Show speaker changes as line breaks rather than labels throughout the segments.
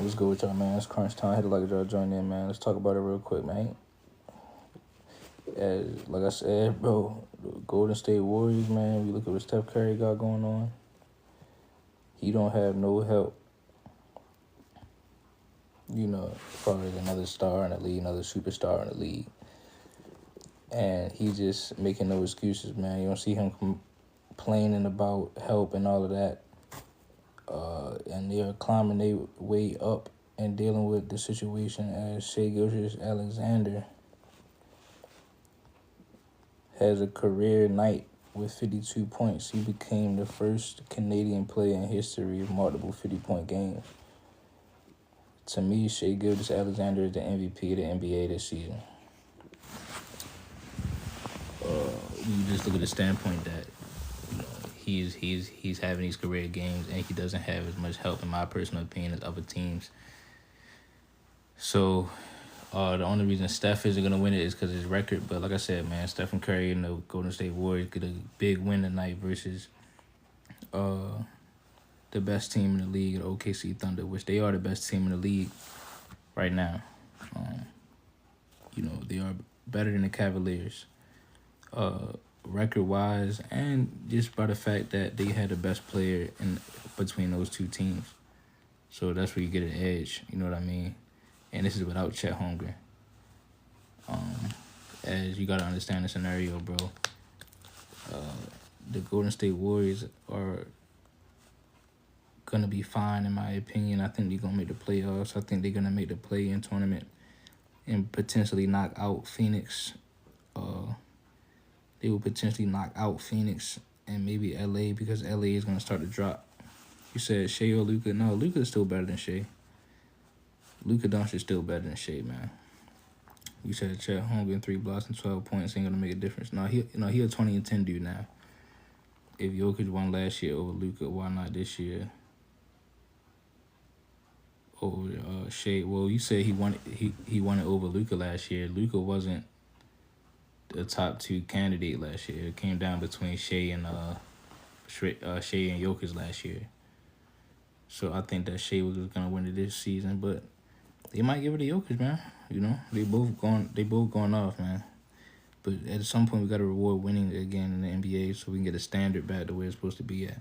What's good with y'all, man? It's crunch time. I had to like y'all join in, man. Let's talk about it real quick, man. Like I said, bro, the Golden State Warriors, man, we look at what Steph Curry got going on. He don't have no help, as far as another star in the league, another superstar in the league. And he's just making no excuses, man. You don't see him complaining about help and all of that. And they're climbing their way up and dealing with the situation as Sga'S has a career night with 52 points. He became the first Canadian player in history of multiple 50-point games. To me, Sga'S is the MVP of the NBA this season. You just look at the standpoint that he's having these career games and he doesn't have as much help, in my personal opinion, as other teams. So the only reason Steph isn't gonna win it is because of his record. But like I said, man, Stephen Curry and the Golden State Warriors get a big win tonight versus the best team in the league, the OKC Thunder, which they are the best team in the league right now. They are better than the Cavaliers, record-wise, and just by the fact that they had the best player in between those two teams. So that's where you get an edge, you know what I mean? And this is without Chet Holmgren. As you got to understand the scenario, bro. The Golden State Warriors are going to be fine, in my opinion. I think they're going to make the playoffs. I think they're going to make the play-in tournament and potentially knock out Phoenix. They will potentially knock out Phoenix and maybe LA, because LA is going to start to drop. You said Shea or Luka? No, Luka is still better than Shea. Luka Doncic is still better than Shea, man. You said Chet Holmgren, 3 blocks and 12 points ain't gonna make a difference. No, he a 20-10 dude now. If Jokic won last year over Luka, why not this year over Shea? Well, you said he won it over Luka last year. Luka wasn't the top 2 candidate last year. It came down between Shea and Jokic last year. So I think that Shea was gonna win it this season, but they might give it to Jokic, man. They both going off, man. But at some point, we got to reward winning again in the NBA so we can get a standard back to where it's supposed to be at.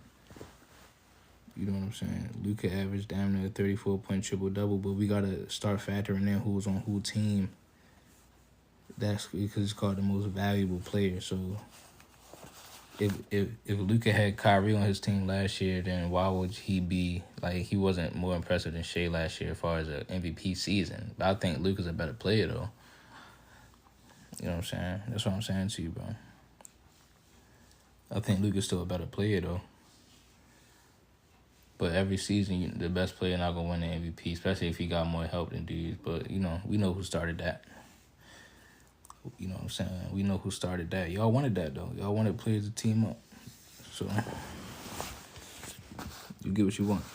You know what I'm saying? Luka averaged damn near 34-point triple-double, but we got to start factoring in who's on who team. That's because it's called the most valuable player. So if Luka had Kyrie on his team last year, then why would he be, he wasn't more impressive than Shea last year as far as an MVP season. But I think Luka's a better player, though. You know what I'm saying? That's what I'm saying to you, bro. I think Luka's still a better player, though. But every season, the best player not going to win the MVP, especially if he got more help than dudes. But, we know who started that. You know what I'm saying? We know who started that. Y'all wanted that, though. Y'all wanted players to team up. So, you get what you want.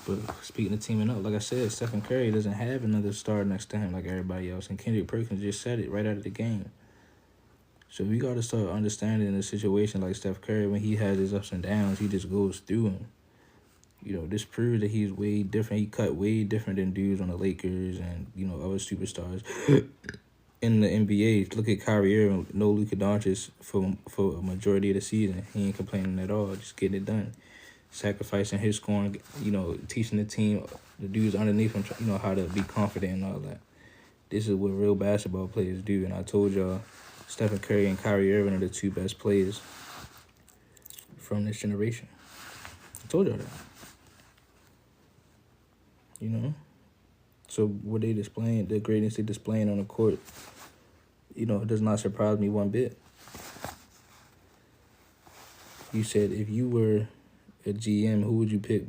But speaking of teaming up, like I said, Stephen Curry doesn't have another star next to him like everybody else. And Kendrick Perkins just said it right out of the game. So we got to start understanding the situation like Steph Curry, when he has his ups and downs, he just goes through them. This proves that he's way different. He cut way different than dudes on the Lakers and, other superstars in the NBA. Look at Kyrie Irving, no Luka Doncic for a majority of the season. He ain't complaining at all, just getting it done. Sacrificing his scoring, teaching the team, the dudes underneath him, how to be confident and all that. This is what real basketball players do. And I told y'all, Stephen Curry and Kyrie Irving are the 2 best players from this generation. I told y'all that. So what they displaying, the greatness they displaying on the court, it does not surprise me one bit. You said if you were a GM, who would you pick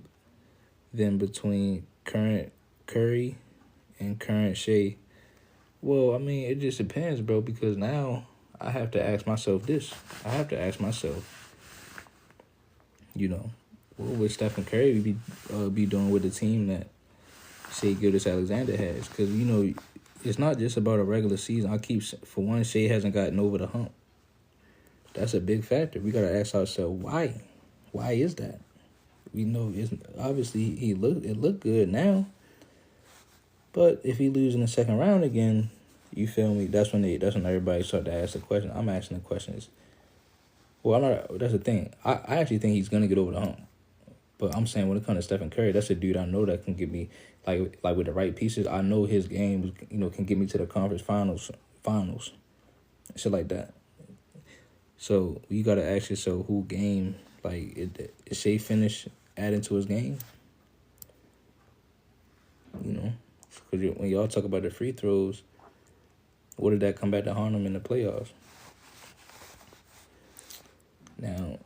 then between current Curry and current Shea? Well, it just depends, bro, because now I have to ask myself this. What would Stephen Curry be doing with the team that Sga'S has? Because, it's not just about a regular season. For one, Shea hasn't gotten over the hump. That's a big factor. We got to ask ourselves, why? Why is that? We know it's obviously it looked good now. But if he lose in the second round again, you feel me? That's when everybody start to ask the question. I'm asking the questions. Well, I'm not. That's the thing. I actually think he's gonna get over the hump. But I'm saying when it comes to Stephen Curry, that's a dude I know that can get me like with the right pieces. I know his game, can get me to the conference finals, shit like that. So you gotta ask yourself who game is Shea finish adding to his game? Because when y'all talk about the free throws, what did that come back to harm him in the playoffs? Now,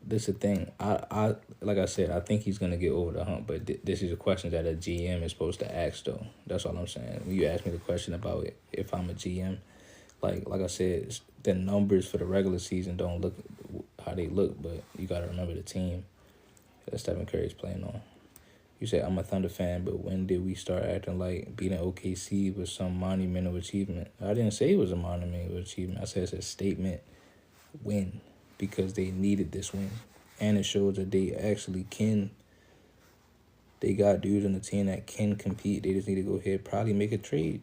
this is the thing. I like I said, I think he's gonna get over the hump. But this is a question that a GM is supposed to ask, though. That's all I'm saying. When you ask me the question about if I'm a GM, like I said, the numbers for the regular season don't look how they look. But you gotta remember the team that Stephen Curry's playing on. You said I'm a Thunder fan, but when did we start acting like beating OKC was some monumental achievement? I didn't say it was a monumental achievement. I said it's a statement win because they needed this win. And it shows that they actually can. They got dudes on the team that can compete. They just need to go ahead probably make a trade.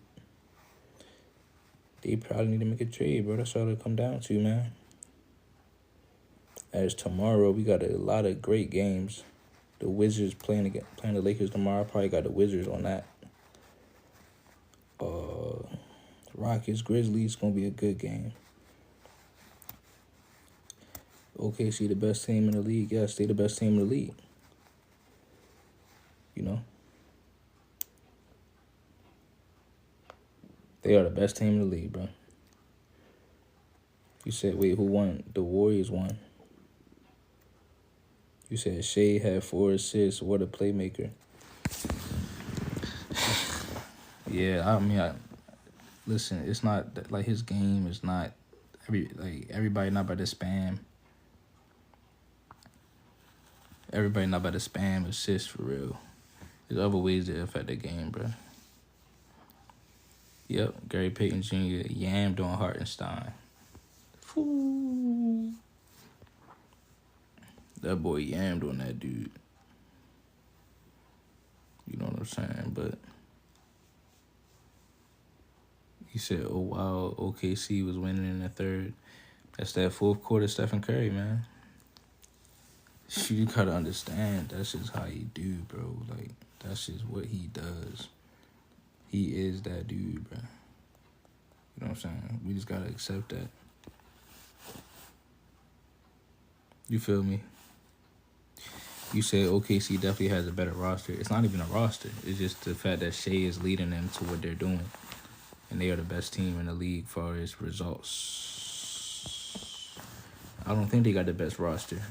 They probably need to make a trade, bro. That's all it'll come down to, man. As tomorrow, we got a lot of great games. The Wizards playing the Lakers tomorrow. I probably got the Wizards on that. Rockets, Grizzlies, going to be a good game. OKC, the best team in the league. Yes, they the best team in the league. They are the best team in the league, bro. You said, wait, who won? The Warriors won. You said Shea had 4 assists. What a playmaker. Yeah, I mean, listen, it's not like his game is not everybody not about to spam. Everybody not about to spam assists for real. There's other ways to affect the game, bro. Yep, Gary Payton Jr. yammed on Hartenstein. Foo. That boy yammed on that dude. You know what I'm saying? But he said, oh, wow, OKC was winning in the third. That's that fourth quarter Stephen Curry, man. You gotta understand, that's just how he do, bro. Like, that's just what he does. He is that dude, bro. You know what I'm saying? We just gotta accept that. You feel me? You said OKC definitely has a better roster. It's not even a roster. It's just the fact that Shea is leading them to what they're doing. And they are the best team in the league for its results. I don't think they got the best roster.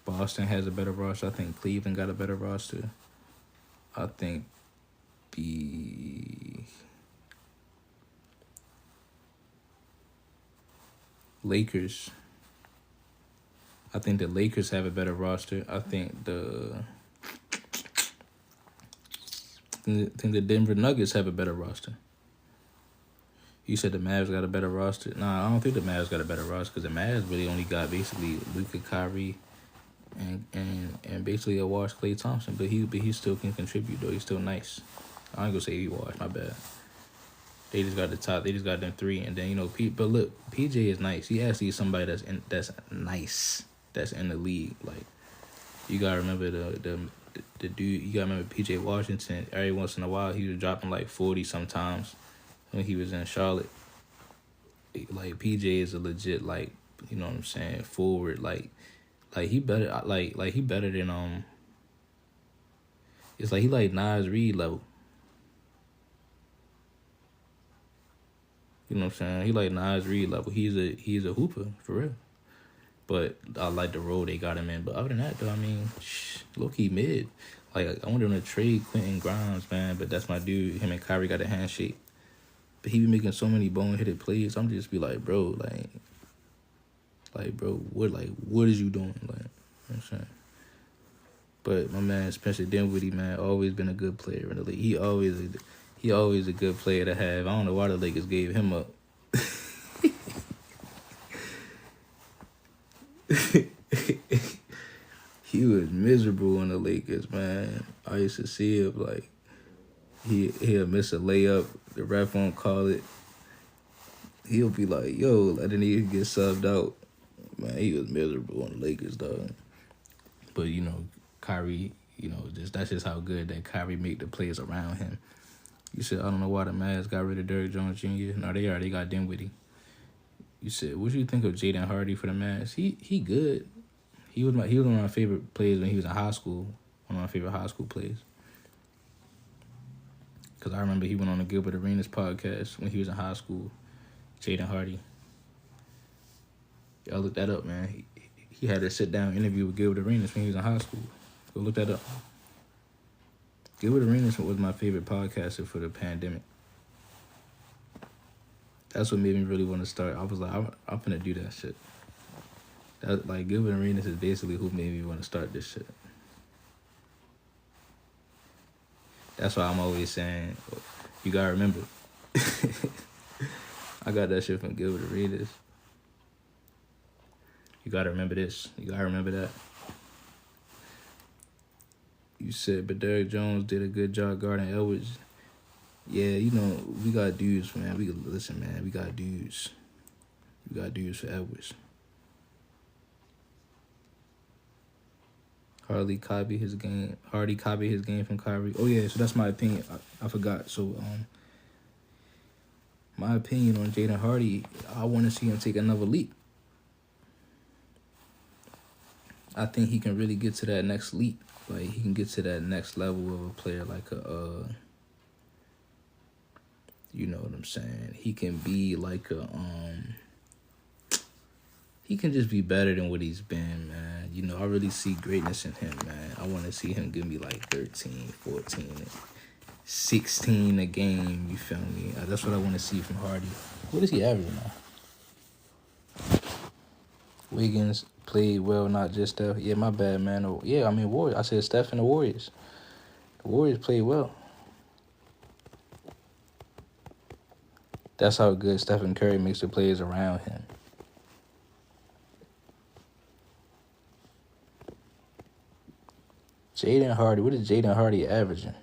Boston has a better roster. I think Cleveland got a better roster. I think the Lakers. I think the Lakers have a better roster. I think the Denver Nuggets have a better roster. You said the Mavs got a better roster. Nah, I don't think the Mavs got a better roster because the Mavs really only got basically Luka, Kyrie, and basically a washed Klay Thompson. But he still can contribute though. He's still nice. I ain't gonna say he washed. My bad. They just got the top. They just got them 3, and then But look, PJ is nice. He actually is somebody that's nice. That's in the league. Like, you gotta remember the dude. You gotta remember PJ Washington. Every once in a while, he was dropping like 40 sometimes when he was in Charlotte. Like, PJ is a legit, like, you know what I'm saying, forward. Like he better. Like he better than It's like he like Nas Reed level. You know what I'm saying? He like Nas Reed level. He's a hooper for real. But I like the role they got him in. But other than that, though, I mean, low-key mid. Like, I want them to trade Quentin Grimes, man. But that's my dude. Him and Kyrie got a handshake. But he be making so many boneheaded plays. I'm just be like, bro, bro, what is you doing? Like, you know what I'm saying? But my man Spencer Dinwiddie, man, always been a good player in the league. He always a good player to have. I don't know why the Lakers gave him up. miserable on the Lakers, man. I used to see him like he'll miss a layup, the ref won't call it. He'll be like, yo, I didn't even get subbed out. Man, he was miserable on the Lakers, dog. But, Kyrie, that's just how good that Kyrie make the players around him. You said, I don't know why the Mavs got rid of Derrick Jones Jr. No, they already got Dinwiddie. You said, what do you think of Jaden Hardy for the Mavs? He good. He was one of my favorite players when he was in high school. One of my favorite high school players. Because I remember he went on the Gilbert Arenas podcast when he was in high school. Jaden Hardy. Y'all look that up, man. He had a sit-down interview with Gilbert Arenas when he was in high school. Go look that up. Gilbert Arenas was my favorite podcaster for the pandemic. That's what made me really want to start. I was like, I'm finna do that shit. Gilbert Arenas is basically who made me want to start this shit. That's why I'm always saying, you gotta remember. I got that shit from Gilbert Arenas. You gotta remember this. You gotta remember that. You said, but Derrick Jones did a good job guarding Edwards. Yeah, we got dudes, man. We got dudes. We got dudes for Edwards. Hardy copied his game from Kyrie. Oh yeah, so that's my opinion. I forgot. So my opinion on Jaden Hardy, I want to see him take another leap. I think he can really get to that next leap. Like, he can get to that next level of a player like you know what I'm saying? He can be like he can just be better than what he's been, man. I really see greatness in him, man. I want to see him give me like 13, 14, 16 a game, you feel me? That's what I want to see from Hardy. What is he averaging now? Wiggins played well, not just Steph. Yeah, my bad, man. Yeah, Warriors. I said Steph and the Warriors. The Warriors played well. That's how good Stephen Curry makes the players around him. Jaden Hardy. What is Jaden Hardy averaging?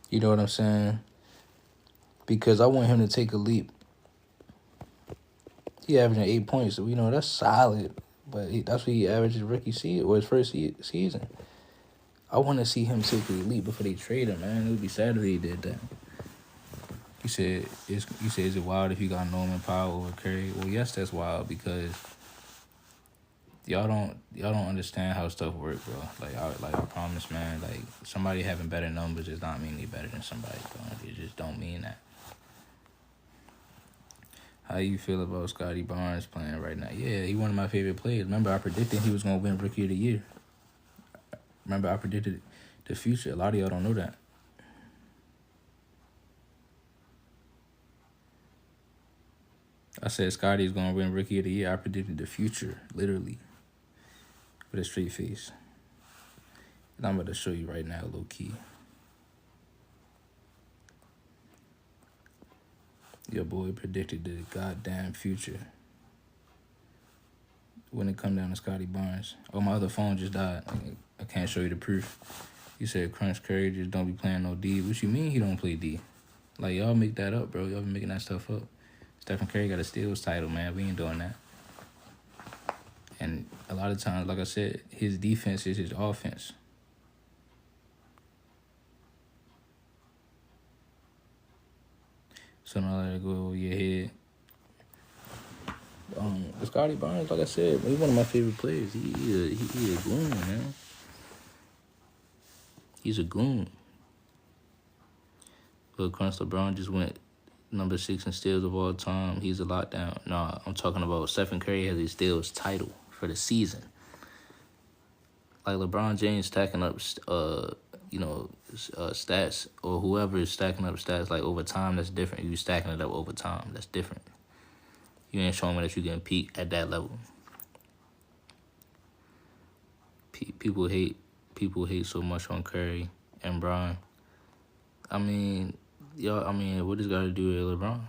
You know what I'm saying? Because I want him to take a leap. He averaging 8 points, so that's solid. But that's what he averaged his rookie season or his first season. I want to see him take a leap before they trade him, man. It would be sad if he did that. You said, is it wild if you got Norman Powell over Curry? Well, yes, that's wild because y'all don't understand how stuff works, bro. I promise, man. Like, somebody having better numbers does not mean they better than somebody, bro. It just don't mean that. How you feel about Scottie Barnes playing right now? Yeah, he one of my favorite players. Remember, I predicted he was gonna win Rookie of the Year. Remember, I predicted the future. A lot of y'all don't know that. I said Scottie's going to win Rookie of the Year. I predicted the future, literally, with a straight face. And I'm about to show you right now, low-key. Your boy predicted the goddamn future when it come down to Scottie Barnes. Oh, my other phone just died. I can't show you the proof. You said Crunch Curry just don't be playing no D. What you mean he don't play D? Like, y'all make that up, bro. Y'all be making that stuff up. Stephen Curry got a steals title, man. We ain't doing that. And a lot of times, like I said, his defense is his offense. So now let it go over your head. Scottie Barnes, like I said, he's one of my favorite players. He a goon, man. He's a goon. But Crunch LeBron just went number 6 in steals of all time. He's a lockdown. Nah, I'm talking about Stephen Curry has his steals title for the season. Like LeBron James stacking up, stats, or whoever is stacking up stats like over time. That's different. You stacking it up over time. That's different. You ain't showing me that you can peak at that level. People hate so much on Curry and Bron. What does got to do with LeBron?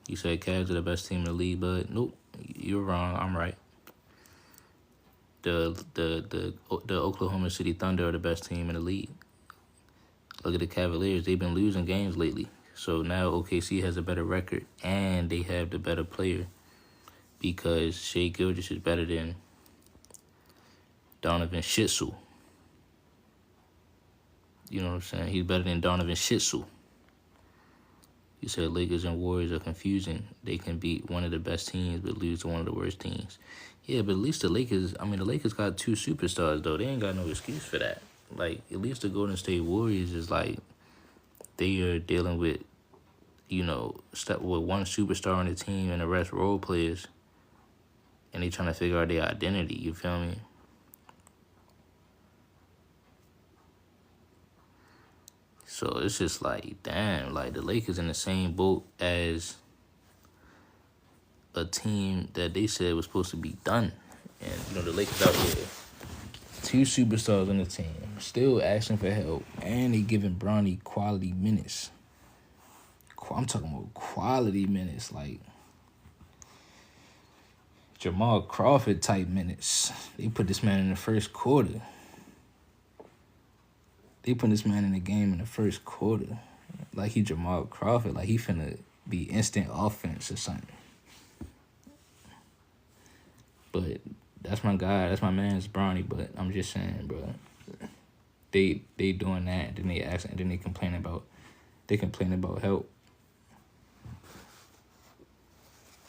You said Cavs are the best team in the league, but nope, you're wrong. I'm right. The Oklahoma City Thunder are the best team in the league. Look at the Cavaliers. They've been losing games lately. So now OKC has a better record, and they have the better player because Shea Gilgeous is better than Donovan Shitsu. You know what I'm saying? He's better than Donovan Shitsu. You said Lakers and Warriors are confusing. They can beat one of the best teams but lose to one of the worst teams. Yeah, but at least the Lakers got 2 superstars, though. They ain't got no excuse for that. Like, at least the Golden State Warriors is like, they are dealing with, with one superstar on the team and the rest role players. And they trying to figure out their identity, you feel me? So it's just like, damn, like the Lakers in the same boat as a team that they said was supposed to be done. And, the Lakers out here, 2 superstars on the team, still asking for help, and they giving Bronny quality minutes. I'm talking about quality minutes, like Jamal Crawford type minutes. They put this man in the first quarter. They put this man in the game in the first quarter. Like he Jamal Crawford. Like he finna be instant offense or something. But that's my guy. That's my man's Bronny. But I'm just saying, bro. They doing that. And then they ask. And then they complain about help.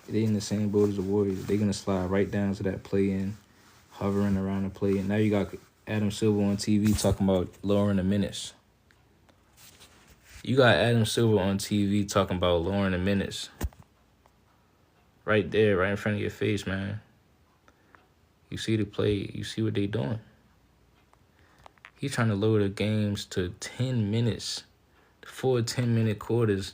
They in the same boat as the Warriors. They gonna slide right down to that play-in, hovering around the play-in. Now you got Adam Silver on TV talking about lowering the minutes. You got Adam Silver on TV talking about lowering the minutes. Right there, right in front of your face, man. You see the play. You see what they doing. He's trying to lower the games to 10 minutes. 4 10-minute quarters.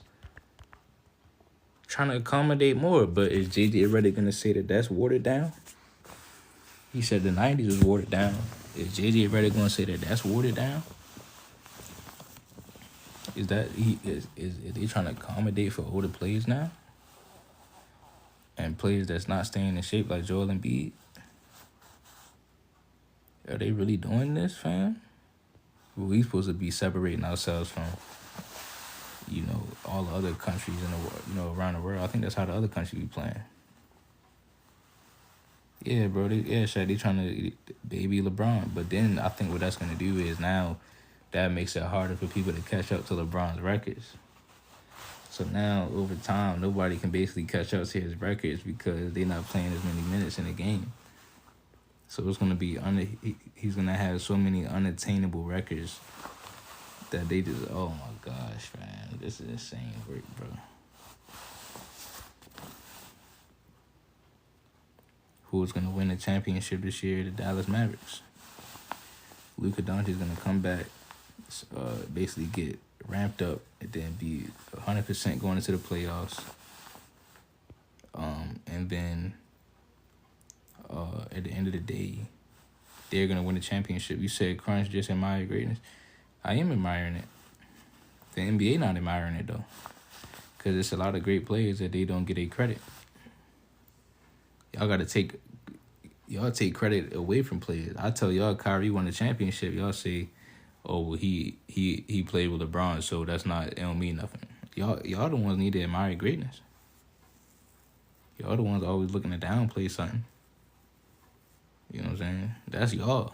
Trying to accommodate more. But is J.J. Redick going to say that that's watered down? He said the 90s was watered down. Is J.J. Redick going to say that that's watered down? Is they trying to accommodate for older players now? And players that's not staying in shape like Joel Embiid? Are they really doing this, fam? Well, we supposed to be separating ourselves from, all the other countries in the world, around the world. I think that's how the other countries be playing. Yeah, bro. They trying to baby LeBron. But then I think what that's going to do is now that makes it harder for people to catch up to LeBron's records. So now, over time, nobody can basically catch up to his records because they're not playing as many minutes in the game. So it's going to be, he's going to have so many unattainable records that they just, oh my gosh, man. This is insane work, bro. Who's going to win the championship this year? The Dallas Mavericks. Luka Doncic is going to come back, basically get ramped up, and then be 100% going into the playoffs. And then at the end of the day, they're going to win the championship. You said Crunch just admire greatness. I am admiring it. The NBA not admiring it, though. Because it's a lot of great players that they don't get a credit. Y'all take credit away from players. I tell y'all Kyrie won the championship. Y'all say, oh, well, he played with LeBron, so it don't mean nothing. Y'all the ones need to admire greatness. Y'all the ones always looking to downplay something. You know what I'm saying? That's y'all.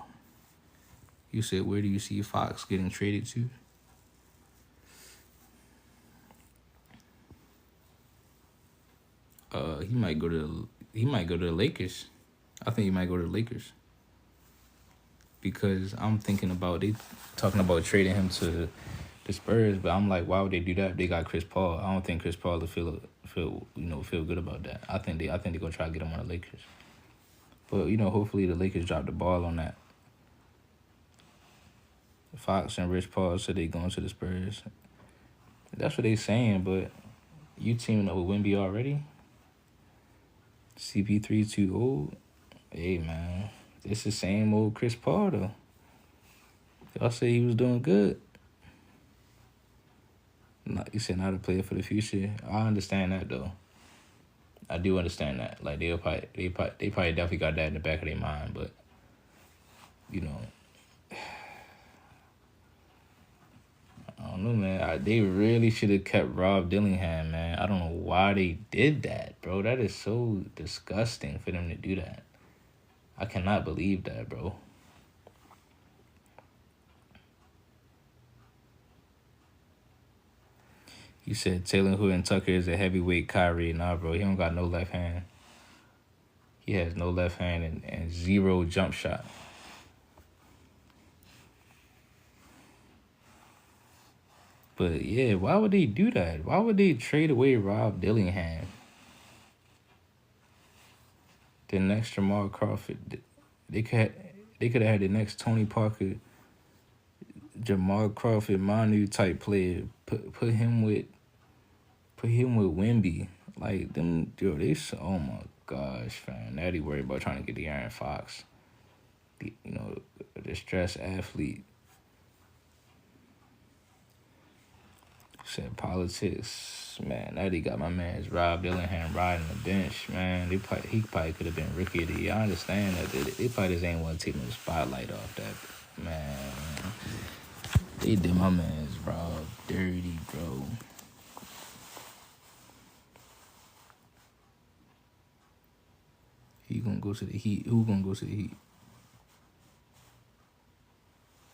You said, where do you see Fox getting traded to? He might go to the Lakers. I think he might go to the Lakers. Because I'm thinking about, they talking about trading him to the Spurs, but I'm like, why would they do that? They got Chris Paul. I don't think Chris Paul will feel good about that. I think they gonna try to get him on the Lakers. But hopefully the Lakers drop the ball on that. Fox and Rich Paul said they going to the Spurs. That's what they saying, but you teaming up with Wemby already? CP3 too old? Hey, man. This the same old Chris Paul, though. Y'all say he was doing good. You said not a player for the future. I understand that, though. I do understand that. Like they probably definitely got that in the back of their mind, but you know, I don't know, man. They really should have kept Rob Dillingham, man. I don't know why they did that, bro. That is so disgusting for them to do that. I cannot believe that, bro. You said Taylor Hood and Tucker is a heavyweight Kyrie. Nah, bro. He don't got no left hand. He has no left hand and zero jump shot. But yeah, why would they do that? Why would they trade away Rob Dillingham? The next Jamal Crawford, they could have had the next Tony Parker, Jamal Crawford, Manu type player. Put him with Wemby. Like them, yo, oh my gosh, fam. Now they worried about trying to get the Aaron Fox, the distressed athlete. Said politics, man. Now they got my man's Rob Dillingham riding the bench, man. He probably could have been rookie of the year. I understand that they probably just ain't want to take no spotlight off that, man. They did my man's Rob dirty, bro. He gonna go to the Heat. Who gonna go to the Heat?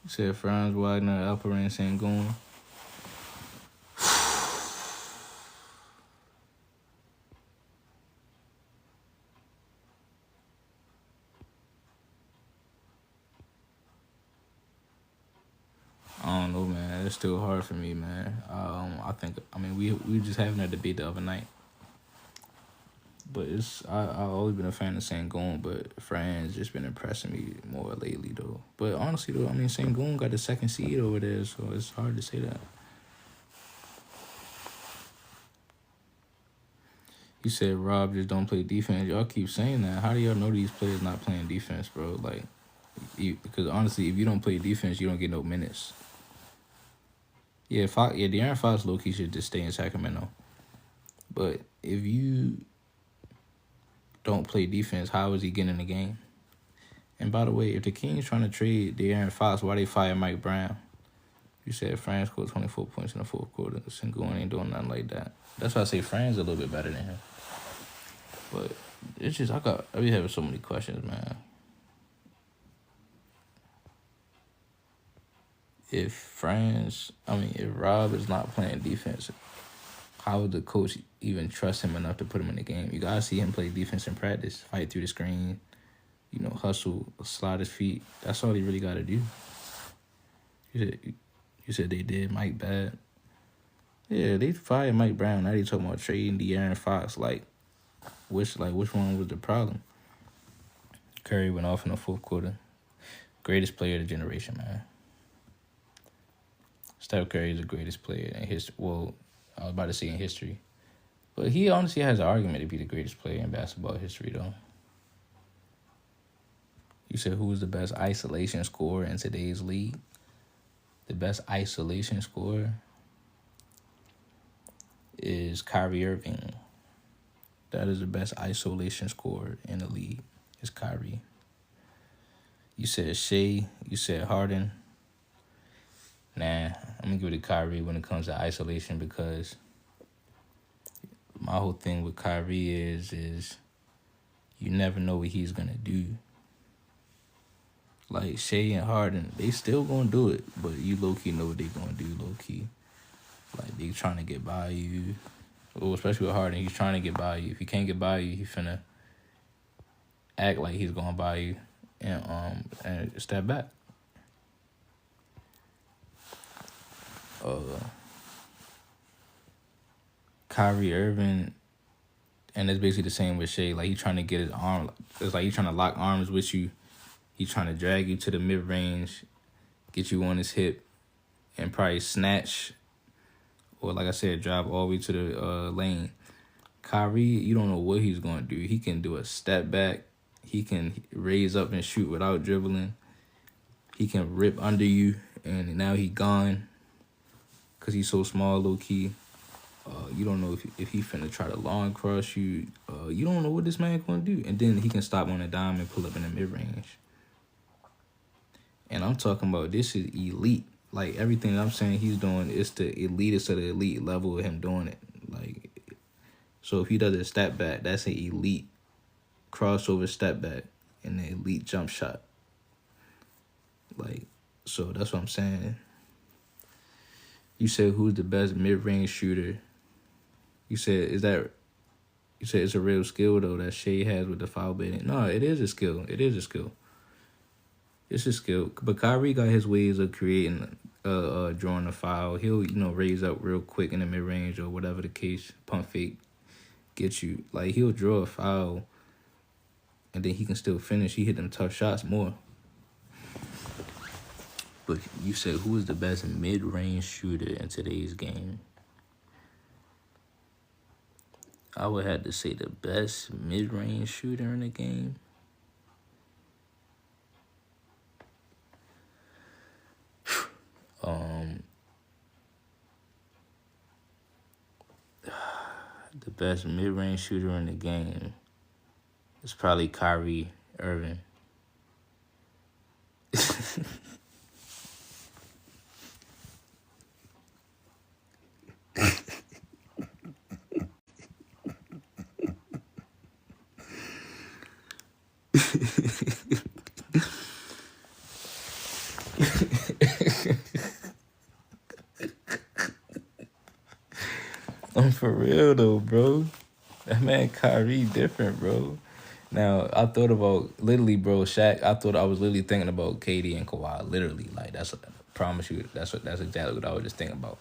You said Franz Wagner, Alperen ain't going. I don't know, man. It's still hard for me, man. I mean, we just having that debate the other night. But I've always been a fan of Sengun, but Fran's just been impressing me more lately, though. But honestly, though, I mean, Sengun got the second seed over there, so it's hard to say that. You said Rob just don't play defense. Y'all keep saying that. How do y'all know these players not playing defense, bro? Like, because honestly, if you don't play defense, you don't get no minutes. Yeah, De'Aaron Fox low-key should just stay in Sacramento. But if you don't play defense, how is he getting in the game? And by the way, if the Kings trying to trade De'Aaron Fox, why they fire Mike Brown? You said Franz scored 24 points in the fourth quarter. Sengun ain't doing nothing like that. That's why I say Franz a little bit better than him. But it's just, I be having so many questions, man. If Rob is not playing defense, how would the coach even trust him enough to put him in the game? You gotta see him play defense in practice, fight through the screen, hustle, slide his feet. That's all he really gotta do. You said they did Mike bad. Yeah, they fired Mike Brown. Now they talking about trading De'Aaron Fox. Which one was the problem? Curry went off in the fourth quarter. Greatest player of the generation, man. Steph Curry is the greatest player in history. Well, I was about to say in history. But he honestly has an argument to be the greatest player in basketball history, though. You said who is the best isolation scorer in today's league? The best isolation scorer is Kyrie Irving. That is the best isolation scorer in the league. It's Kyrie. You said Shea. You said Harden. Nah, I'm going to give it to Kyrie when it comes to isolation because my whole thing with Kyrie is you never know what he's going to do. Like Shea and Harden, they still going to do it, but you low-key know what they going to do low-key. Like they trying to get by you. Well, especially with Harden, he's trying to get by you. If he can't get by you, he finna act like he's going by you and step back. Kyrie Irving, and it's basically the same with Shea. Like, he trying to get his arm. It's like he trying to lock arms with you. He trying to drag you to the mid-range, get you on his hip, and probably snatch, or like I said, drive all the way to the lane. Kyrie, you don't know what he's going to do. He can do a step back. He can raise up and shoot without dribbling. He can rip under you, and now he gone because he's so small, low-key. You don't know if he finna try to long cross you. You don't know what this man gonna do, and then he can stop on a dime and pull up in the mid range. And I'm talking about this is elite. Like everything that I'm saying he's doing is the elitist of the elite level of him doing it. Like, so if he does a step back, that's an elite crossover step back and an elite jump shot. Like, so that's what I'm saying. You said who's the best mid range shooter? You said it's a real skill though that Shea has with the foul baiting. No, it is a skill. It is a skill. It's a skill. But Kyrie got his ways of creating, drawing a foul. He'll, raise up real quick in the mid range or whatever the case. Pump fake, get you. Like, he'll draw a foul, and then he can still finish. He hit them tough shots more. But you said who is the best mid range shooter in today's game? I would have to say the best mid range shooter in the game. The best mid-range shooter in the game is probably Kyrie Irving. I'm for real though, bro. That man Kyrie different, bro. Now I thought about literally, bro, Shaq. I was literally thinking about KD and Kawhi. Literally, like that's. I promise you, that's exactly what I was just thinking about.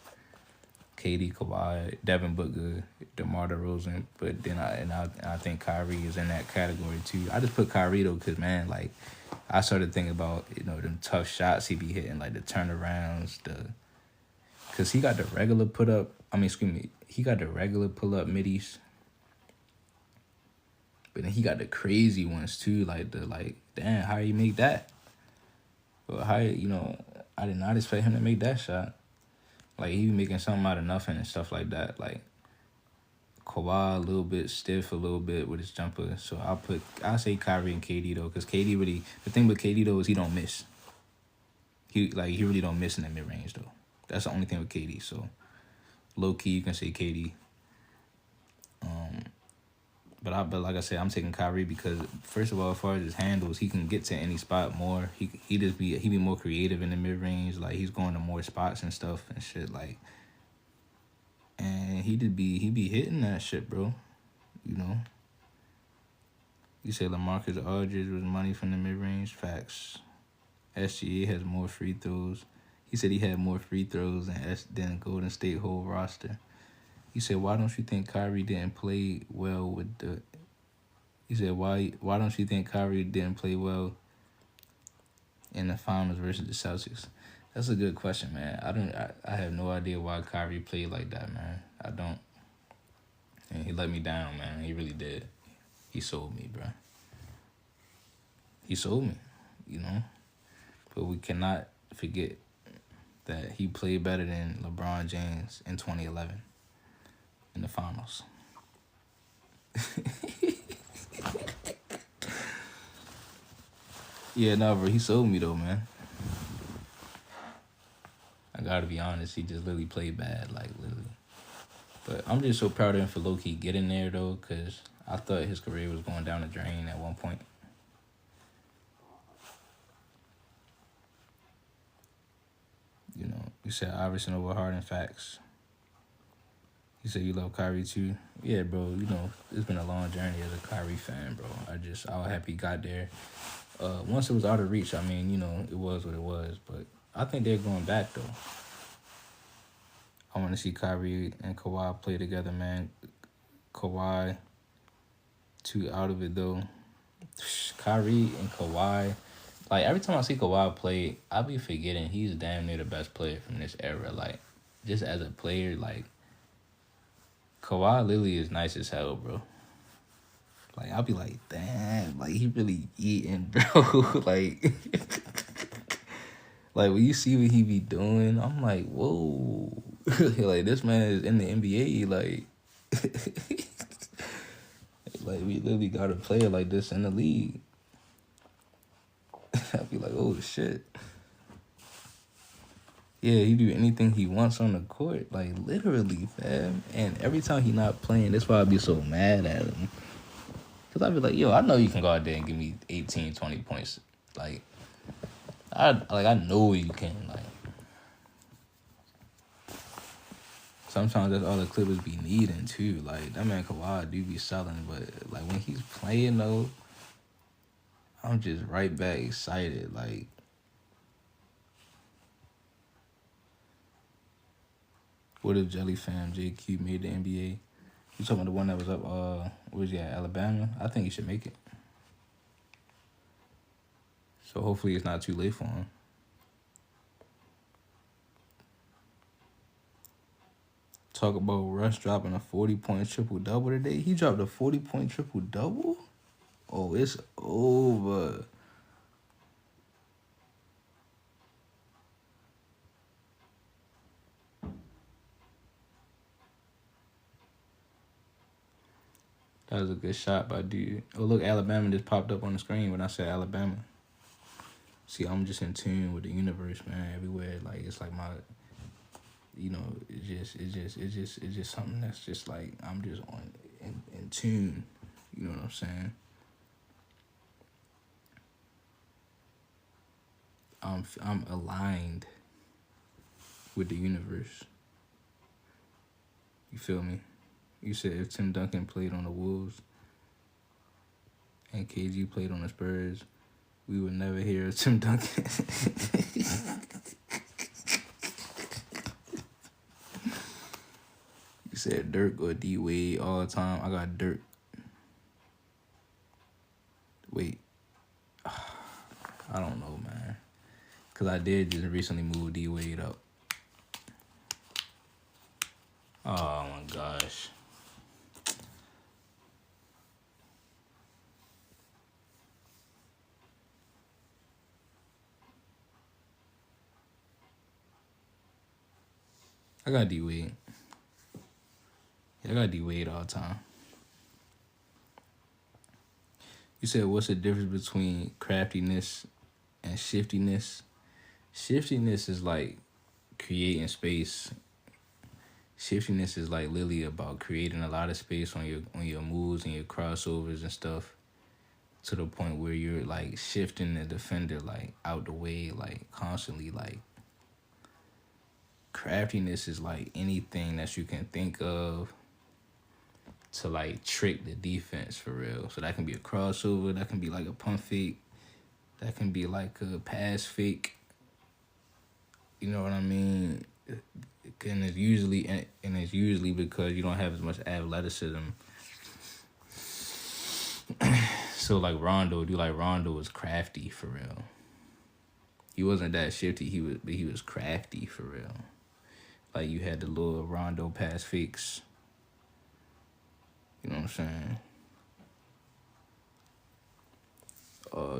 KD, Kawhi, Devin Booker, DeMar DeRozan, but then I think Kyrie is in that category too. I just put Kyrie though, cause man, like I started thinking about them tough shots he be hitting, like the turnarounds, cause he got the regular put up. He got the regular pull up middies, but then he got the crazy ones too. Damn, how you make that? Well, I did not expect him to make that shot. Like, he be making something out of nothing and stuff like that. Like, Kawhi a little bit, Steph a little bit with his jumper. So I'll say Kyrie and KD though, because KD really, the thing with KD though is he don't miss. He really don't miss in the mid range though. That's the only thing with KD. So low key you can say KD. But like I said, I'm taking Kyrie because first of all, as far as his handles, he can get to any spot more. He be more creative in the mid range. Like, he's going to more spots and stuff and shit. Like, and he be hitting that shit, bro. You say LaMarcus Aldridge was money from the mid range. Facts. SGA has more free throws. He said he had more free throws than Golden State whole roster. He said, why don't you think Kyrie didn't play well with the... He said, why don't you think Kyrie didn't play well in the finals versus the Celtics? That's a good question, man. I have no idea why Kyrie played like that, man. I don't. And he let me down, man. He really did. He sold me, bro. He sold me, But we cannot forget that he played better than LeBron James in 2011. In the finals. Yeah, no, bro, he sold me though, man. I gotta be honest, he just literally played bad, like literally. But I'm just so proud of him for low-key getting there though, because I thought his career was going down the drain at one point. You said Iverson over Harden. Facts. You said you love Kyrie too? Yeah, bro. It's been a long journey as a Kyrie fan, bro. I was happy he got there. Once it was out of reach, it was what it was. But I think they're going back, though. I want to see Kyrie and Kawhi play together, man. Kawhi, too out of it, though. Kyrie and Kawhi. Like, every time I see Kawhi play, I be forgetting he's damn near the best player from this era. Like, just as a player, like, Kawhi literally is nice as hell, bro. Like, I'll be like, damn, like, he really eating, bro. like when you see what he be doing, I'm like, whoa. Like, this man is in the NBA. Like, like we literally got a player like this in the league. I'd be like, oh shit. Yeah, he do anything he wants on the court, like literally, fam. And every time he not playing, that's why I be so mad at him. Cause I be like, yo, I know you can go out there and give me 18, 20 points. Like, I know you can. Like, sometimes that's all the Clippers be needing too. Like, that man Kawhi do be selling, but like when he's playing though, I'm just right back excited. Like, what if Jelly Fam JQ made the NBA? You talking about the one that was up? Where's he at? Alabama? I think he should make it. So hopefully it's not too late for him. Talk about Russ dropping a 40-point triple-double today. He dropped a 40-point triple-double? Oh, it's over. That was a good shot by dude. Oh, look, Alabama just popped up on the screen when I said Alabama. See, I'm just in tune with the universe, man. Everywhere, like, it's like my, you know, it's just something that's just like I'm just in tune. You know what I'm saying? I'm aligned with the universe. You feel me? You said if Tim Duncan played on the Wolves and KG played on the Spurs, we would never hear of Tim Duncan. You said Dirk or D Wade all the time. I got Dirk. Wait. I don't know, man. Because I did just recently move D Wade up. Oh, my gosh. I got D Wade. Yeah, I got D Wade all the time. You said, what's the difference between craftiness and shiftiness? Shiftiness is like creating space. Shiftiness is like literally about creating a lot of space on your moves and your crossovers and stuff, to the point where you're like shifting the defender like out the way, like constantly. Like, craftiness is like anything that you can think of to like trick the defense for real. So that can be a crossover, that can be like a pump fake, that can be like a pass fake. You know what I mean? And it's usually because you don't have as much athleticism. So like Rondo was crafty for real. He wasn't that shifty, he was crafty for real. Like, you had the little Rondo pass fakes. You know what I'm saying?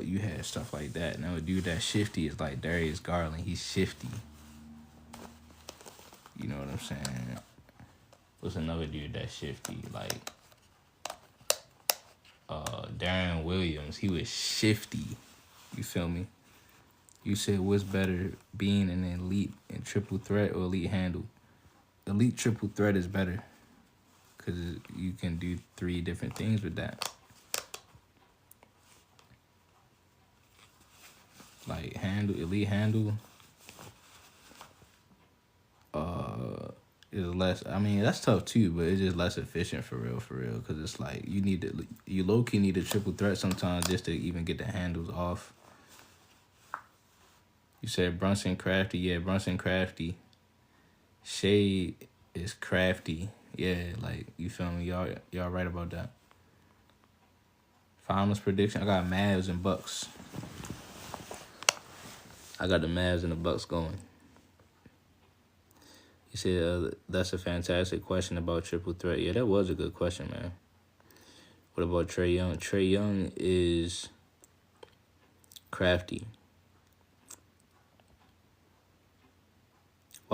You had stuff like that. Now a dude that's shifty is like Darius Garland. He's shifty. You know what I'm saying? What's another dude that's shifty? Like Darren Williams. He was shifty. You feel me? You said, what's better, being an elite in triple threat or elite handle? Elite triple threat is better because you can do 3 different things with that. Like elite handle is less. I mean, that's tough too, but it's just less efficient for real. Because it's like you low key need a triple threat sometimes just to even get the handles off. You said Brunson crafty. Yeah, Brunson crafty. Shea is crafty. Yeah, like, you feel me? Y'all right about that. Finals prediction. I got Mavs and Bucks. I got the Mavs and the Bucks going. You said that's a fantastic question about triple threat. Yeah, that was a good question, man. What about Trae Young? Trae Young is crafty.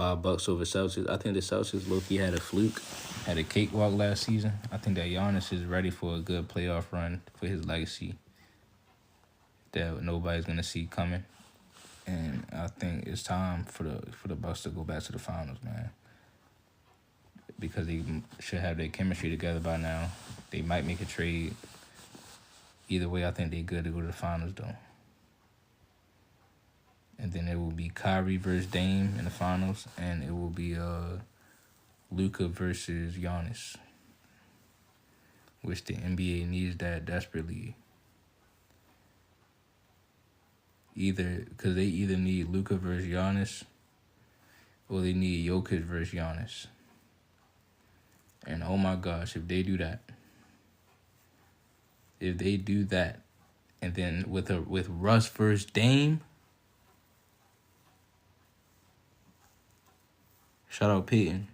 $5 over Celtics. I think the Celtics low-key had a fluke, had a cakewalk last season. I think that Giannis is ready for a good playoff run for his legacy that nobody's gonna see coming. And I think it's time for the Bucks to go back to the finals, man. Because they should have their chemistry together by now. They might make a trade. Either way, I think they're good to go to the finals, though. And then it will be Kyrie versus Dame in the finals, and it will be Luka versus Giannis, which the NBA needs that desperately. Because they either need Luka versus Giannis, or they need Jokic versus Giannis. And oh my gosh, if they do that, and then with Russ versus Dame, shout out Peyton.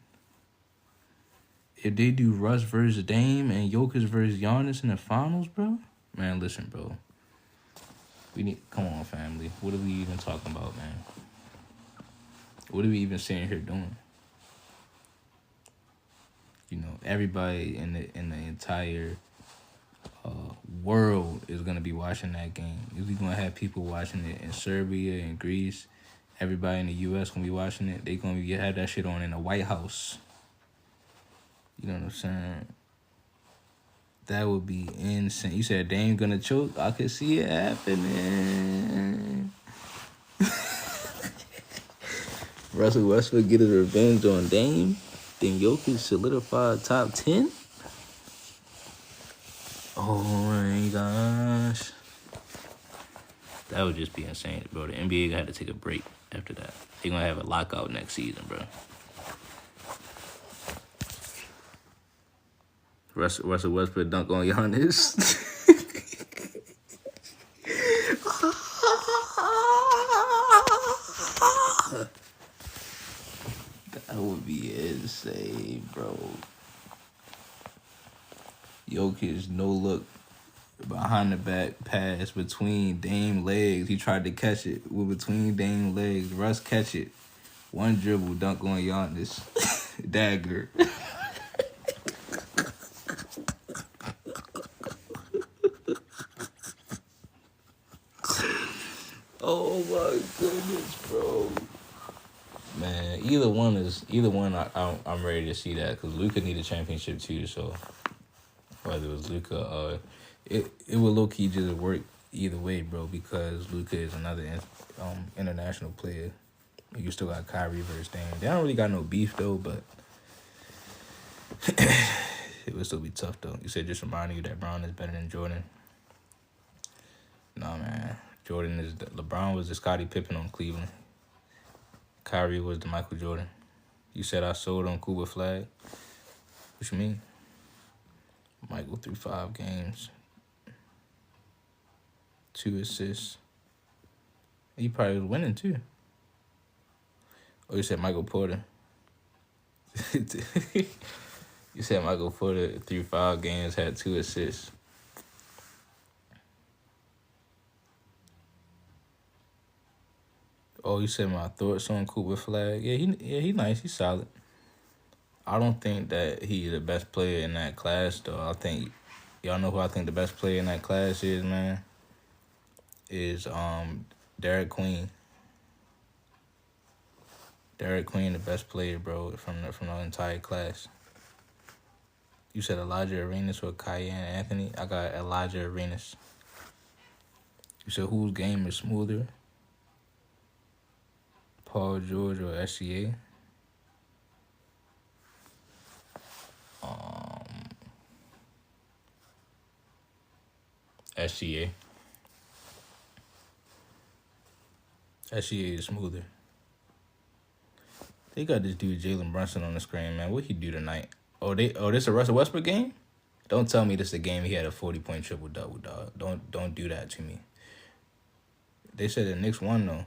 If they do Russ versus Dame and Jokic versus Giannis in the finals, bro, man, listen, bro. Come on, family. What are we even talking about, man? What are we even sitting here doing? You know, everybody in the entire world is gonna be watching that game. We're gonna have people watching it in Serbia and Greece. Everybody in the U.S. gonna be watching it. They gonna have that shit on in the White House. You know what I'm saying? That would be insane. You said Dame gonna choke? I could see it happening. Russell Westbrook get his revenge on Dame. Then Jokic solidified top 10. Oh my gosh. That would just be insane, bro. The NBA had to take a break after that. They're gonna have a lockout next season, bro. Russell Westbrook dunk on Giannis. That would be insane, bro. Jokic no look behind the back pass between Dame legs. He tried to catch it with between Dame legs. Russ catch it. One dribble, dunk on Giannis. Dagger. Oh my goodness, bro. Man, either one I'm ready to see that because Luka need a championship too. So whether it was Luka, it would low key just work either way, bro. Because Luka is another international player. You still got Kyrie versus Dame. They don't really got no beef though, but it would still be tough though. You said just reminding you that Brown is better than Jordan. Nah, man. LeBron was the Scottie Pippen on Cleveland. Kyrie was the Michael Jordan. You said I sold on Cuba Flag. What you mean? Michael threw 5 games. 2 assists. He probably was winning too. Oh, you said Michael Porter. You said Michael Porter threw 5 games, had 2 assists. Oh, you said my thoughts on Cooper Flag? Yeah, he nice. He's solid. I don't think that he's the best player in that class, though. I think y'all know who I think the best player in that class is, man. Is Derek Queen. Derek Queen, the best player, bro, from the entire class. You said Elijah Arenas or Cayenne Anthony. I got Elijah Arenas. You said whose game is smoother? Paul George or SGA? SGA. SGA is smoother. They got this dude Jalen Brunson on the screen, man. What he do tonight? Oh, this a Russell Westbrook game? Don't tell me this is a game he had a 40-point triple-double, dog. Don't do that to me. They said the Knicks won, though.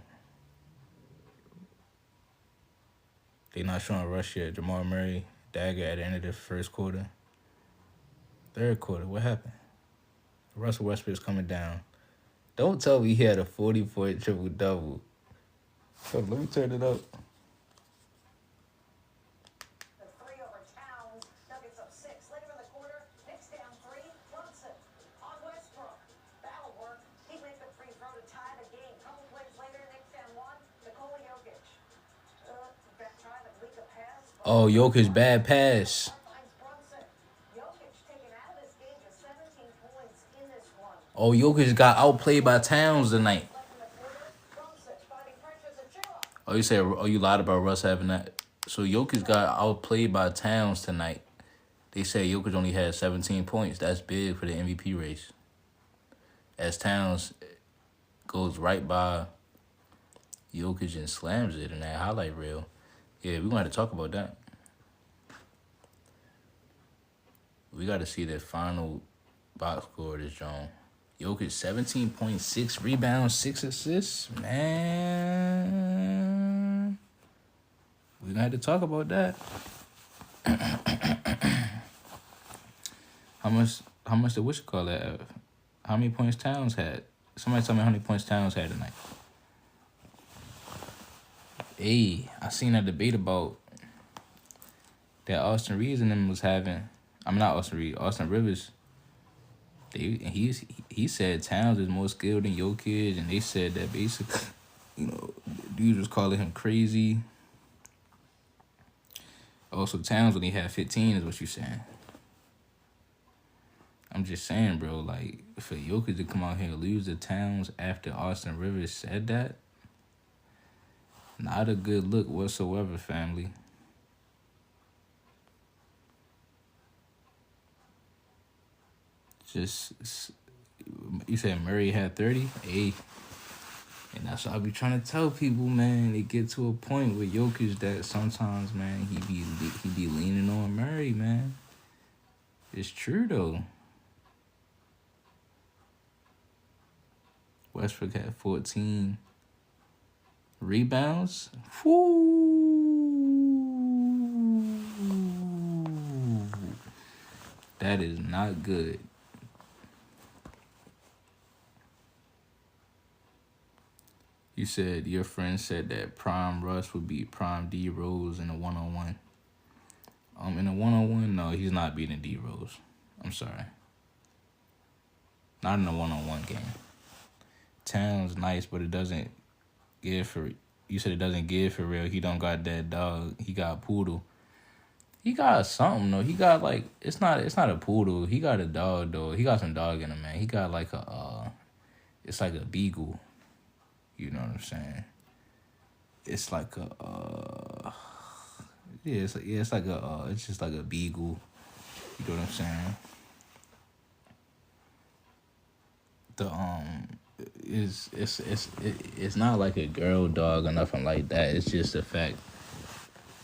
They not showing rush yet. Jamal Murray, dagger at the end of the first quarter. Third quarter, what happened? Russell Westbrook's coming down. Don't tell me he had a 40-point triple-double. So let me turn it up. Oh, Jokic bad pass. Oh, Jokic got outplayed by Towns tonight. Oh, you said, oh, you lied about Russ having that. So Jokic got outplayed by Towns tonight. They said Jokic only had 17 points. That's big for the MVP race. As Towns goes right by Jokic and slams it in that highlight reel. Yeah, we're going to have to talk about that. We got to see the final box score of this John. Jokic 17.6 rebounds, 6 assists. Man, we're going to have to talk about that. How much did what you call that? How many points Towns had? Somebody tell me how many points Towns had tonight. Hey, I seen that debate about that Austin Reeves and them was having. I'm not Austin Reeves, Austin Rivers. He said Towns is more skilled than Jokic, and they said that basically, dudes was calling him crazy. Also, Towns when he had 15 is what you saying. I'm just saying, bro, like, for Jokic to come out here and lose to Towns after Austin Rivers said that, not a good look whatsoever, family. Just, you said Murray had 30? Hey. And that's what I be trying to tell people, man. They get to a point with Jokic that sometimes, man, he be leaning on Murray, man. It's true, though. Westbrook had 14 rebounds. Woo! That is not good. You said your friend said that prime Russ would beat prime D Rose in a 1-on-1. In a 1-on-1, no, he's not beating D Rose. I'm sorry. Not in a 1-on-1 game. Towns nice, but it doesn't give for. You said it doesn't give for real. He don't got that dog. He got poodle. He got something though. He got like it's not a poodle. He got a dog though. He got some dog in him, man. He got like it's like a beagle. You know what I'm saying? It's like a it's just like a beagle. You know what I'm saying? It's not like a girl dog or nothing like that. It's just the fact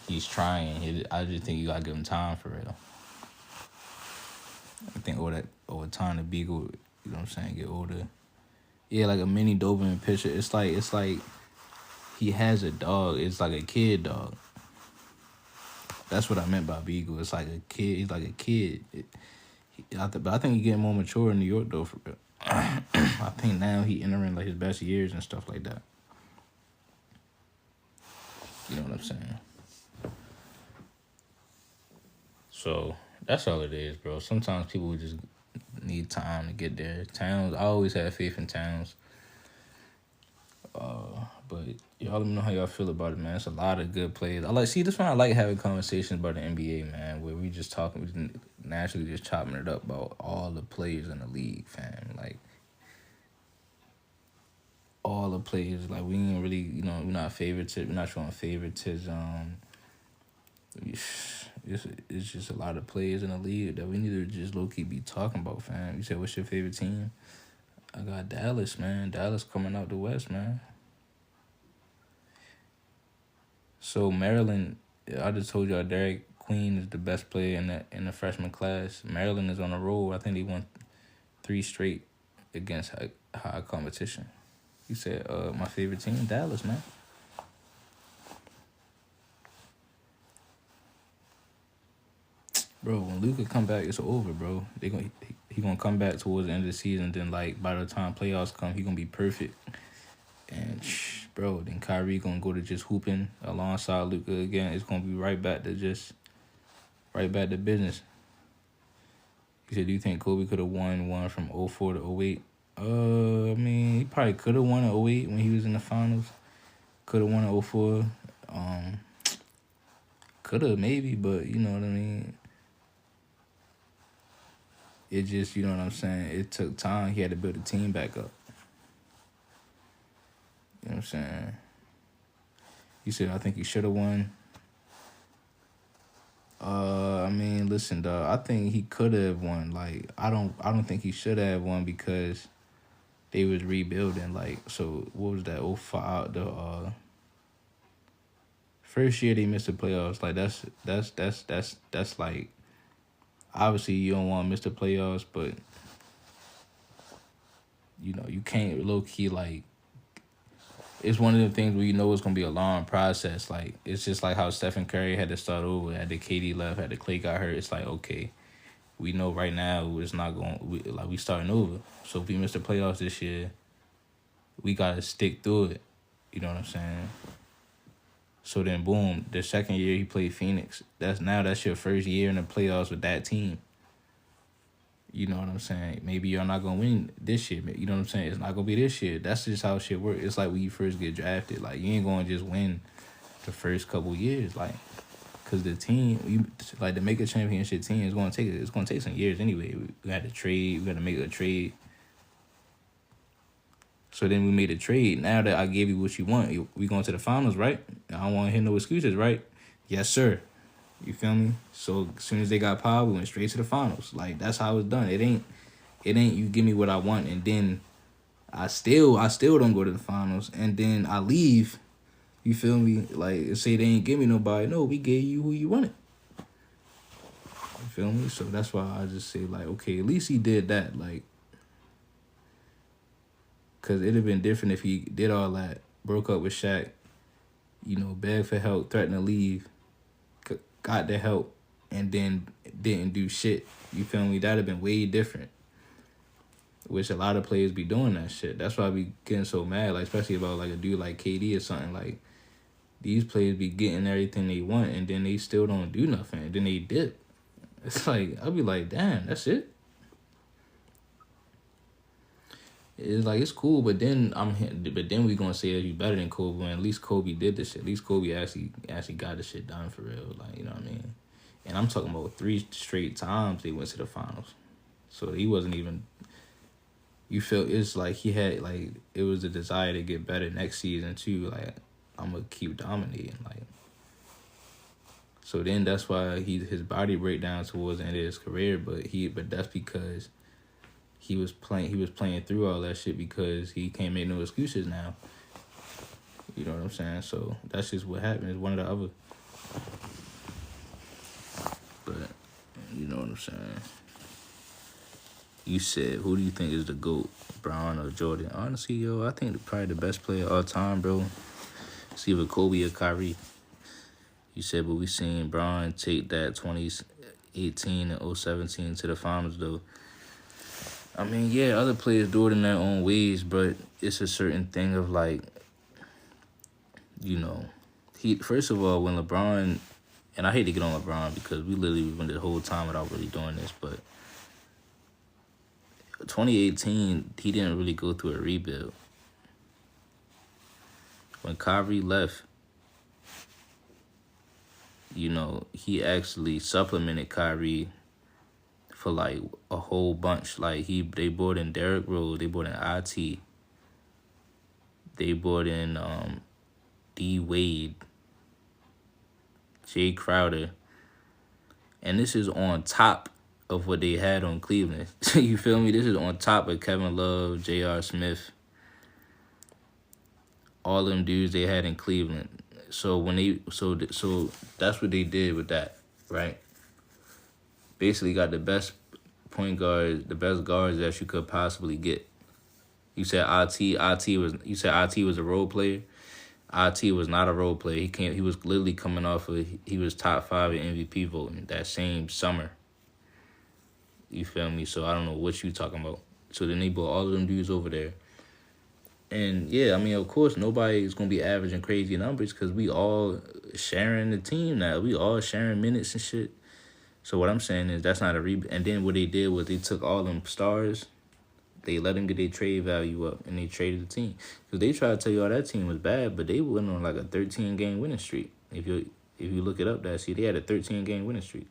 he's trying. I just think you gotta give him time for real. I think over time the beagle, you know what I'm saying, get older. Yeah, like a mini Doberman picture. It's like he has a dog. It's like a kid dog. That's what I meant by beagle. It's like a kid. He's like a kid. But I think he getting more mature in New York though. For real. I think now he entering like his best years and stuff like that. You know what I'm saying? So that's all it is, bro. Sometimes people just need time to get there. Towns, I always had faith in Towns. But y'all let me know how y'all feel about it, man. It's a lot of good plays. This one I like having conversations about the NBA, man, where we just talking, we just naturally just chopping it up about all the players in the league, fam. Like all the players, like we ain't really, we're not favoritism. We're not showing favoritism. It's just a lot of players in the league that we need to just low key be talking about, fam. You said what's your favorite team? I got Dallas, man. Dallas coming out the West, man. So Maryland, I just told y'all Derek Queen is the best player in the freshman class. Maryland is on a roll. I think they won 3 straight against high competition. You said my favorite team, Dallas, man. Bro, when Luka come back, it's over, bro. He gonna come back towards the end of the season. Then like by the time playoffs come, he gonna be perfect. And bro, then Kyrie gonna go to just hooping alongside Luka again. It's gonna be right back to business. He said, do you think Kobe could have won one from 04 to 08? I mean, he probably could have won in 08 when he was in the finals. Could have won in 04. Could have maybe, but you know what I mean. It just, you know what I'm saying. It took time. He had to build the team back up. You know what I'm saying. You said I think he should have won. I mean, listen, dog. I think he could have won. Like, I don't think he should have won because they was rebuilding. Like, so what was that? 05, the first year they missed the playoffs. Like, that's like, obviously you don't want to miss the playoffs, but you know you can't low key like. It's one of the things where you know it's gonna be a long process. Like, it's just like how Stephen Curry had to start over. Had the KD left, had the Clay got hurt. It's like, okay, we know right now it's not going. We starting over. So if we miss the playoffs this year, we gotta stick through it. You know what I'm saying? So then, boom, the second year he played Phoenix. That's your first year in the playoffs with that team. You know what I'm saying? Maybe you're not gonna win this year. You know what I'm saying? It's not gonna be this year. That's just how shit works. It's like when you first get drafted. Like, you ain't gonna just win the first couple years. Like, cause the team, to make a championship team is gonna take it's gonna take some years anyway. We had to trade. We got to make a trade. So then we made a trade. Now that I gave you what you want, we going to the finals, right? I don't want to hear no excuses, right? Yes, sir. You feel me? So as soon as they got power, we went straight to the finals. Like, that's how it's done. It ain't you give me what I want and then I still don't go to the finals and then I leave. You feel me? Like, say they ain't give me nobody. No, we gave you who you wanted. You feel me? So that's why I just say, like, okay, at least he did that. Like, because it'd have been different if he did all that, broke up with Shaq, you know, begged for help, threatened to leave, got the help, and then didn't do shit. You feel me? That'd have been way different. Which a lot of players be doing that shit. That's why I be getting so mad, like, especially about like a dude like KD or something. Like, these players be getting everything they want and then they still don't do nothing. And then they dip. It's like, I'll be like, damn, that's it? It's like, it's cool, but then we gonna say that you better than Kobe. When at least Kobe did this shit. At least Kobe actually got the shit done for real. Like, you know what I mean? And I'm talking about 3 straight times they went to the finals. So he wasn't even. You feel it's like he had like it was a desire to get better next season too. Like, I'm gonna keep dominating. Like, so then that's why his body breakdown towards the end of his career. But that's because. He was playing through all that shit because he can't make no excuses now. You know what I'm saying? So that's just what happened. It's one or the other. But you know what I'm saying? You said, who do you think is the GOAT, Bron or Jordan? Honestly, yo, I think probably the best player of all time, bro. It's either Kobe or Kyrie. You said, but we seen Bron take that 2018 and 017 to the finals, though. I mean, yeah, other players do it in their own ways, but it's a certain thing of, like, you know, first of all, when LeBron, and I hate to get on LeBron because we literally went the whole time without really doing this, but 2018, he didn't really go through a rebuild. When Kyrie left, you know, he actually supplemented Kyrie for like a whole bunch. Like, they brought in Derrick Rose, they brought in IT, they brought in D Wade, Jay Crowder, and this is on top of what they had on Cleveland. You feel me? This is on top of Kevin Love, J.R. Smith, all them dudes they had in Cleveland. So so that's what they did with that, right? Basically got the best point guards, the best guards that you could possibly get. You said IT was a role player. IT was not a role player. He was literally coming off of, he was top 5 in MVP voting that same summer. You feel me? So I don't know what you talking about. So then they brought all of them dudes over there. And yeah, I mean, of course, nobody is going to be averaging crazy numbers because we all sharing the team now. We all sharing minutes and shit. So what I'm saying is that's not a rebound. And then what they did was they took all them stars, they let them get their trade value up, and they traded the team. Because they tried to tell you all that team was bad, but they went on like a 13-game winning streak. If you If you look it up, that see they had a 13-game winning streak.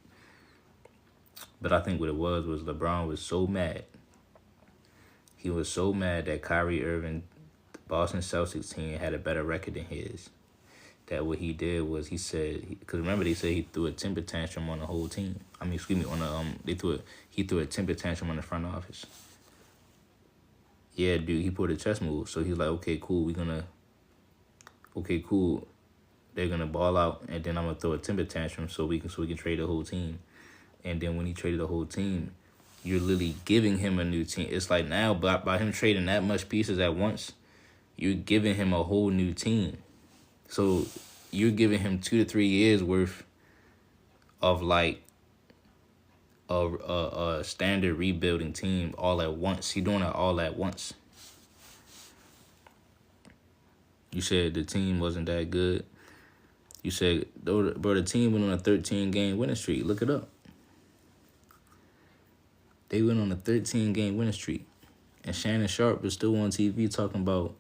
But I think what it was LeBron was so mad. He was so mad that Kyrie Irving, the Boston Celtics team, had a better record than his. That what he did was he said, because remember they said he threw a temper tantrum on the whole team. I mean, excuse me, on the he threw a temper tantrum on the front office. Yeah, dude, he pulled a chess move. So he's like, okay, cool, they're gonna ball out, and then I'm gonna throw a temper tantrum so we can trade the whole team. And then when he traded the whole team, you're literally giving him a new team. It's like now by him trading that much pieces at once, you're giving him a whole new team. So you're giving him 2 to 3 years worth of like a standard rebuilding team all at once. He's doing it all at once. You said the team wasn't that good. You said, bro, the team went on a 13-game winning streak. Look it up. They went on a 13-game winning streak. And Shannon Sharp was still on TV talking about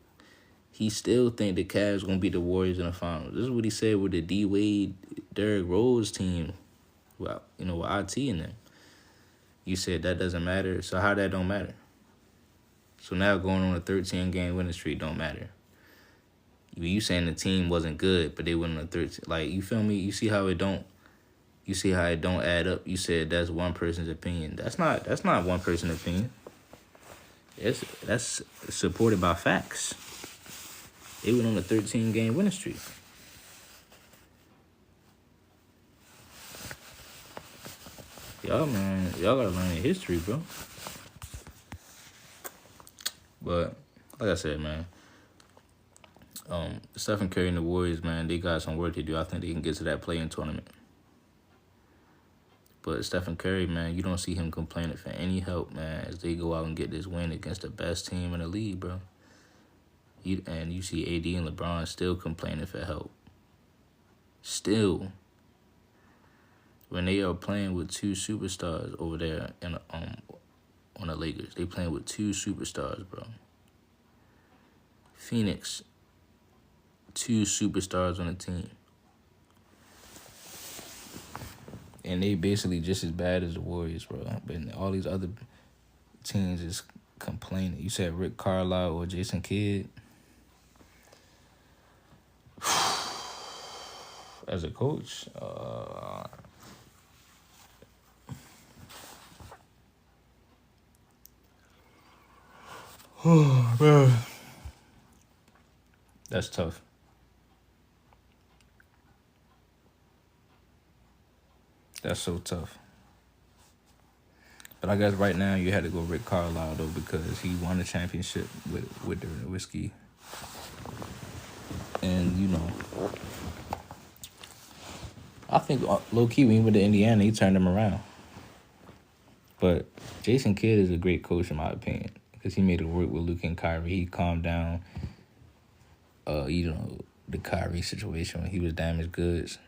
he still think the Cavs going to beat the Warriors in the finals. This is what he said with the D-Wade, Derrick Rose team, with IT in them. You said that doesn't matter. So how that don't matter? So now going on a 13-game winning streak don't matter. You saying the team wasn't good, but they went on a 13. Like, you feel me? You see how it don't add up. You said that's one person's opinion. That's not one person's opinion. That's supported by facts. They went on a 13-game winning streak. Y'all gotta learn your history, bro. But like I said, man, Stephen Curry and the Warriors, man, they got some work to do. I think they can get to that play-in tournament. But Stephen Curry, man, you don't see him complaining for any help, man, as they go out and get this win against the best team in the league, bro. And you see AD and LeBron still complaining for help. Still. When they are playing with 2 superstars over there on the Lakers. They playing with 2 superstars, bro. Phoenix, 2 superstars on the team. And they basically just as bad as the Warriors, bro. But all these other teams is complaining. You said Rick Carlisle or Jason Kidd. As a coach, oh, man. That's tough. That's so tough. But I guess right now you had to go Rick Carlisle, though, because he won a championship with the whiskey. And, I think low-key when he went to Indiana, he turned him around. But Jason Kidd is a great coach, in my opinion, because he made it work with Luke and Kyrie. He calmed down, the Kyrie situation when he was damaged goods.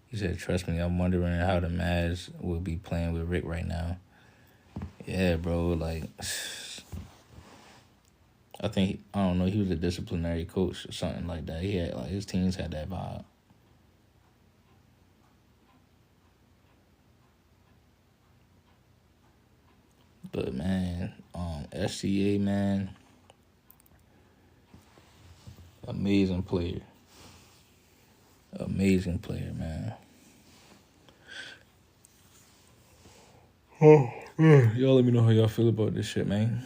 He said, trust me, I'm wondering how the Mavs will be playing with Rick right now. Yeah, bro, like, I think, I don't know, he was a disciplinary coach or something like that. He had, his teams had that vibe. But, man, SGA, man, amazing player. Amazing player, man. Oh, y'all let me know how y'all feel about this shit, man.